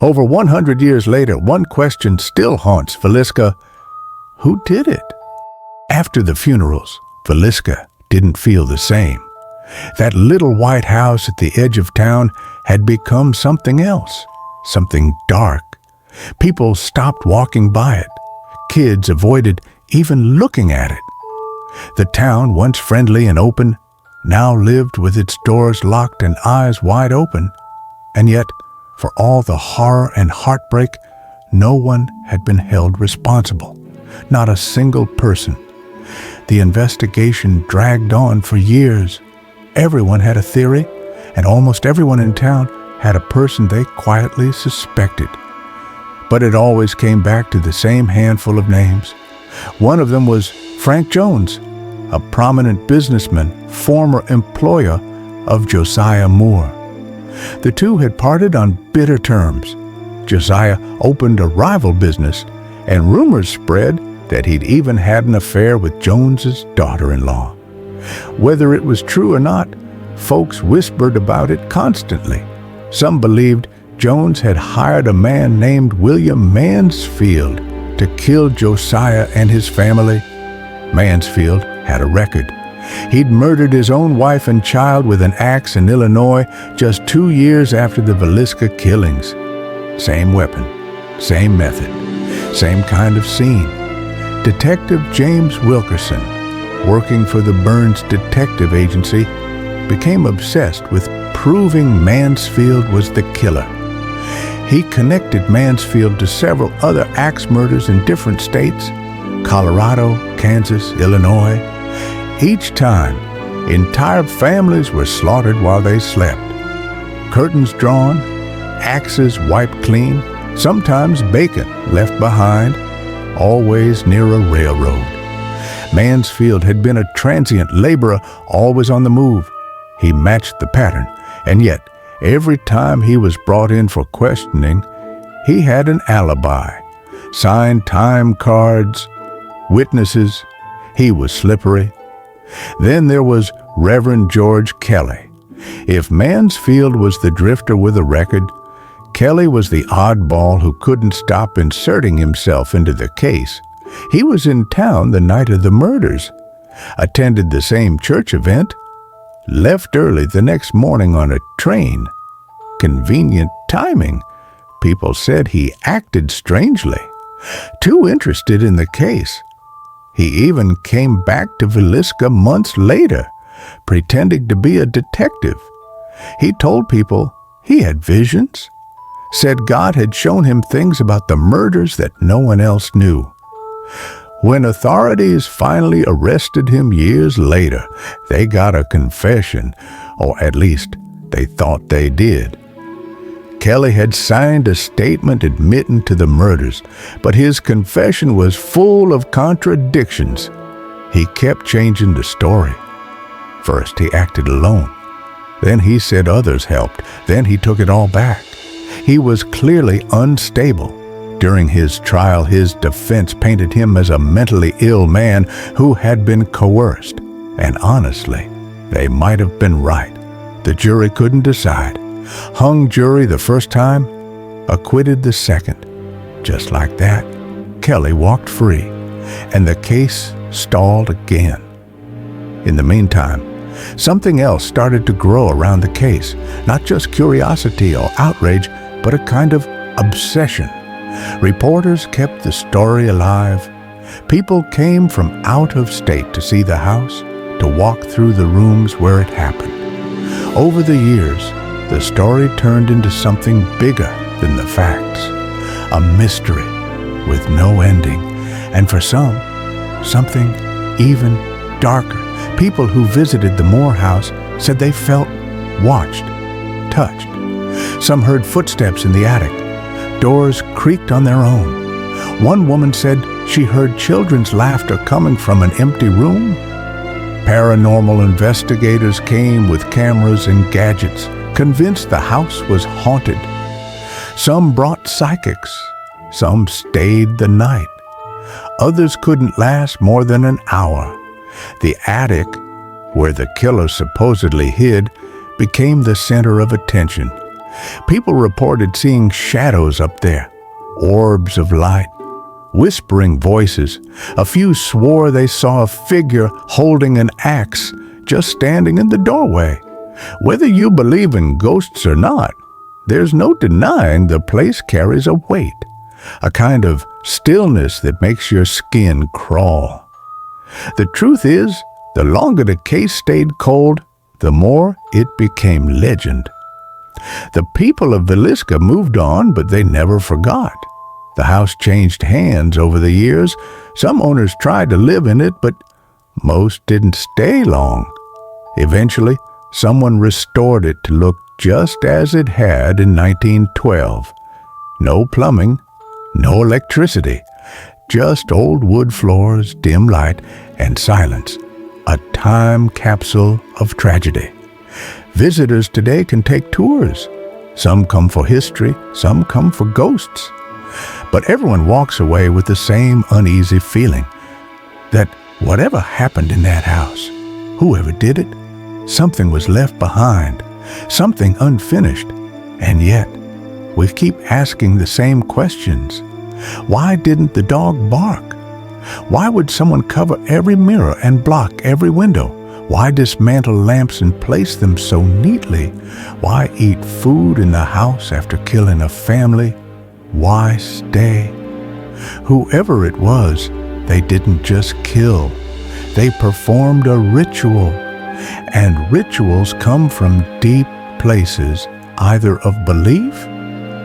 Over 100 years later, one question still haunts Villisca. Who did it? After the funerals, Villisca didn't feel the same. That little white house at the edge of town had become something else, something dark. People stopped walking by it. Kids avoided even looking at it. The town, once friendly and open, now lived with its doors locked and eyes wide open. And yet, for all the horror and heartbreak, no one had been held responsible. Not a single person. The investigation dragged on for years. Everyone had a theory, and almost everyone in town had a person they quietly suspected. But it always came back to the same handful of names. One of them was Frank Jones, a prominent businessman, former employer of Josiah Moore. The two had parted on bitter terms. Josiah opened a rival business, and rumors spread that he'd even had an affair with Jones's daughter-in-law. Whether it was true or not, folks whispered about it constantly. Some believed Jones had hired a man named William Mansfield to kill Josiah and his family. Mansfield had a record. He'd murdered his own wife and child with an axe in Illinois just 2 years after the Villisca killings. Same weapon, same method, same kind of scene. Detective James Wilkerson, working for the Burns Detective Agency, became obsessed with proving Mansfield was the killer. He connected Mansfield to several other axe murders in different states: Colorado, Kansas, Illinois. Each time, entire families were slaughtered while they slept. Curtains drawn, axes wiped clean, sometimes bacon left behind, always near a railroad. Mansfield had been a transient laborer, always on the move. He matched the pattern, and yet, every time he was brought in for questioning, he had an alibi. Signed time cards, witnesses. He was slippery. Then there was Reverend George Kelly. If Mansfield was the drifter with a record, Kelly was the oddball who couldn't stop inserting himself into the case. He was in town the night of the murders, attended the same church event, left early the next morning on a train. Convenient timing. People said he acted strangely, too interested in the case. He even came back to Villisca months later, pretending to be a detective. He told people he had visions, said God had shown him things about the murders that no one else knew. When authorities finally arrested him years later, they got a confession, or at least they thought they did. Kelly had signed a statement admitting to the murders, but his confession was full of contradictions. He kept changing the story. First, he acted alone. Then he said others helped. Then he took it all back. He was clearly unstable. During his trial, his defense painted him as a mentally ill man who had been coerced. And honestly, they might have been right. The jury couldn't decide. Hung jury the first time, acquitted the second. Just like that, Kelly walked free, and the case stalled again. In the meantime, something else started to grow around the case, not just curiosity or outrage, but a kind of obsession. Reporters kept the story alive. People came from out of state to see the house, to walk through the rooms where it happened. Over the years, the story turned into something bigger than the facts, a mystery with no ending, and for some, something even darker. People who visited the Moore house said they felt watched, touched. Some heard footsteps in the attic. Doors creaked on their own. One woman said she heard children's laughter coming from an empty room. Paranormal investigators came with cameras and gadgets, convinced the house was haunted. Some brought psychics. Some stayed the night. Others couldn't last more than an hour. The attic, where the killer supposedly hid, became the center of attention. People reported seeing shadows up there, orbs of light, whispering voices. A few swore they saw a figure holding an axe just standing in the doorway. Whether you believe in ghosts or not, there's no denying the place carries a weight, a kind of stillness that makes your skin crawl. The truth is, the longer the case stayed cold, the more it became legend. The people of Villisca moved on, but they never forgot. The house changed hands over the years. Some owners tried to live in it, but most didn't stay long. Eventually, someone restored it to look just as it had in 1912. No plumbing, no electricity, just old wood floors, dim light, and silence. A time capsule of tragedy. Visitors today can take tours. Some come for history, some come for ghosts. But everyone walks away with the same uneasy feeling that whatever happened in that house, whoever did it, something was left behind, something unfinished. And yet, we keep asking the same questions. Why didn't the dog bark? Why would someone cover every mirror and block every window? Why dismantle lamps and place them so neatly? Why eat food in the house after killing a family? Why stay? Whoever it was, they didn't just kill. They performed a ritual. And rituals come from deep places, either of belief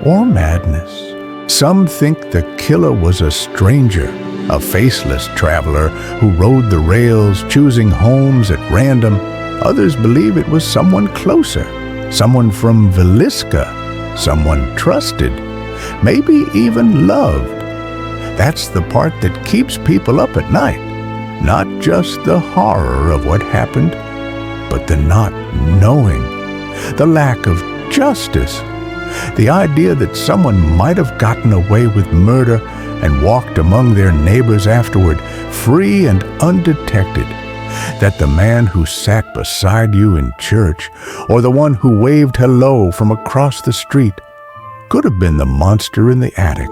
or madness. Some think the killer was a stranger, a faceless traveler who rode the rails, choosing homes at random. Others believe it was someone closer, someone from Villisca, someone trusted, maybe even loved. That's the part that keeps people up at night. Not just the horror of what happened, but the not knowing, the lack of justice, the idea that someone might have gotten away with murder and walked among their neighbors afterward, free and undetected, that the man who sat beside you in church or the one who waved hello from across the street could have been the monster in the attic.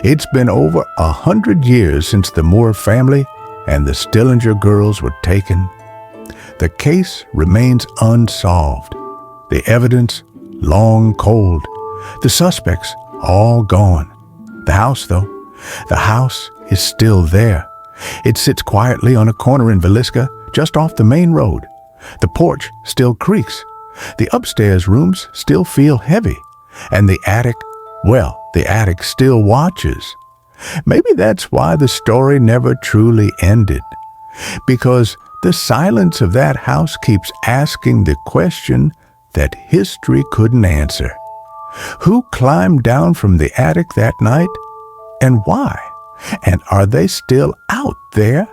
It's been over 100 years since the Moore family and the Stillinger girls were taken. The case remains unsolved. The evidence long cold. The suspects all gone. The house, though, the house is still there. It sits quietly on a corner in Villisca, just off the main road. The porch still creaks. The upstairs rooms still feel heavy. And the attic, well, the attic still watches. Maybe that's why the story never truly ended. Because the silence of that house keeps asking the question that history couldn't answer. Who climbed down from the attic that night, and why? And are they still out there?